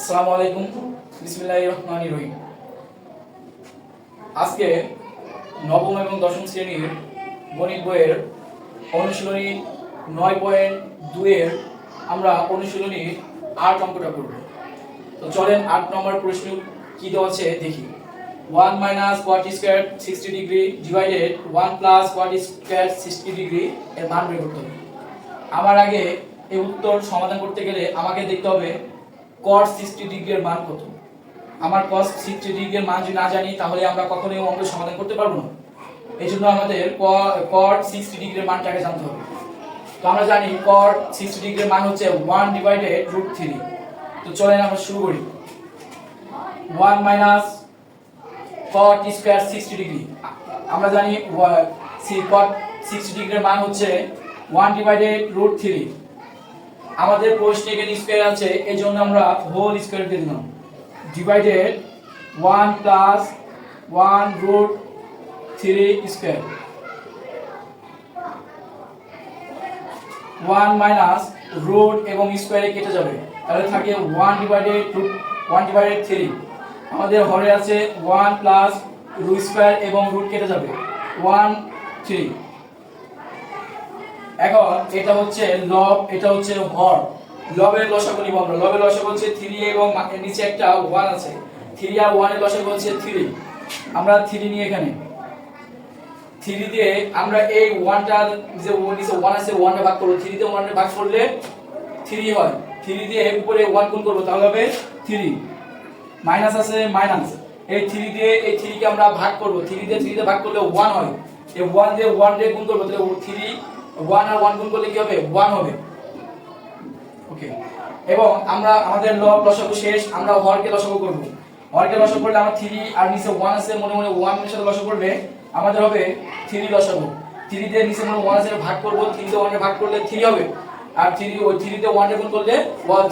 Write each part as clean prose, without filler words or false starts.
আসসালামু আলাইকুম, বিসমিল্লাহির রহমানির রহিম। আজকে নবম এবং দশম শ্রেণীর গণিত বইয়ের অনুশীলনী 9.2 এর আমরা অনুশীলনী 8 অঙ্কটা করব। তো চলেন 8 নম্বর প্রশ্ন কি দেওয়া আছে দেখি। 1 - cot square 60 degree divided 1 + cot square 60 degree এর মান বের করতে হবে। আমার আগে এই উত্তর সমাধান করতে গেলে আমাকে দেখতে হবে cot 60 ডিগ্রি এর মান কত। আমার cos 60 ডিগ্রি এর মান যদি না জানি তাহলে আমরা কখনোই অঙ্ক সমাধান করতে পারবো না। এইজন্য আমাদের cot 60 ডিগ্রি এর মানটাকে জানতে হবে। তো আমরা জানি cot 60 ডিগ্রি এর মান হচ্ছে 1/√3। তো চলেন আমরা শুরু করি। 1 - cot স্কয়ার 60 ডিগ্রি, আমরা জানি cot 60 ডিগ্রি এর মান হচ্ছে 1/√3। আমাদের প্রশ্নে এখানে স্কয়ার আছে, এই জন্য আমরা হোল স্কয়ার দিয়ে দিলাম। Divided 1 + 1√3 square. 1 - রুট এবং স্কয়ারে কেটে যাবে, তাহলে থাকে 1/3। আমাদের হরে আছে 1 + রুট স্কয়ার এবং রুট কেটে যাবে 1 3। এখন এটা হচ্ছে লব, এটা হচ্ছে হর। লবের লসাগু নিব আমরা। লবের লসাগু হচ্ছে 3 এবং নিচে একটা 1 আছে। 3 আর 1 এর লসাগু হচ্ছে 3। আমরা 3 নিয়ে এখানে 3 দিয়ে আমরা এই 1টা যে নিচে 1 আছে 1 এ ভাগ করব। 3 দিয়ে 1 এ ভাগ করলে 3 হয়। 3 দিয়ে উপরে 1 গুণ করব, তাহলে হবে 3। মাইনাস আছে মাইনাস, এই 3 দিয়ে এই 3 কে আমরা ভাগ করব। 3 দিয়ে 3 দিয়ে ভাগ করলে 1 হয়। এই 1 দিয়ে 1 দিয়ে গুণ করব, তাহলে 3 1 আর 1 গুণ করলে কি হবে 1 হবে। ওকে, এবং আমরা আমাদের লব লসাগু শেষ, আমরা হরকে লসাগু করব। হরকে লসাগু করলে আমরা 3 আর নিচে 1 আছে, মনে মনে 1 এর সাথে লসাগু করবে, আমাদের হবে 3 লসাগু। 3 দিয়ে নিচে মনে 1 আছে ভাগ করব, 3 দিয়ে 1 এ ভাগ করলে 3 হবে। আর 3 ওই 3 দিয়ে 1 এ গুণ করলে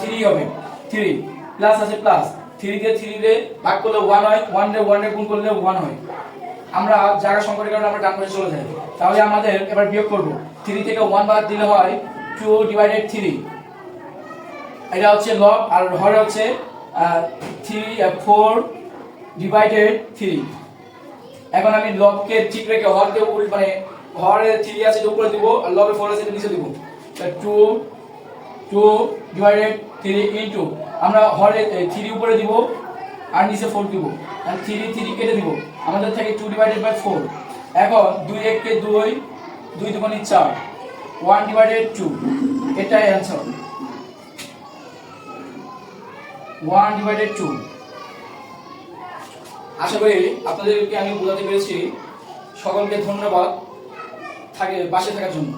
3 হবে। 3 প্লাস আছে প্লাস, 3 দিয়ে 3 দিয়ে ভাগ করলে 1 হয়, 1 দিয়ে 1 এ গুণ করলে 1 হয়। আমরা জায়গা সংকটের কারণে আমরা ডান পাশে চলে যাই। তাহলে আমাদের এবার বিয়োগ করব। 3 থেকে 1 বাদ দিলে হয় 2/3। এটা হচ্ছে লব, আর হরে হচ্ছে 4/3। এখন আমি লবকে ঠিক রেখে হরকে মানে হরে 3 আছে উপরে দিব, আর লবে 4 আছে নিচে দিব। 2/3 ইনটু আমরা হরে 3 উপরে দিব আর নিচে 4 দিব, আর 3 কেটে দিব, আমাদের থাকে 2/4। এখন 2 1 কে 2, 2 দুগুণে 4, 1/2। এটাই आंसर, 1/2। আশা করি আপনাদেরকে আমি বোঝাতে পেরেছি। সকলকে ধন্যবাদ পাশে থাকার জন্য।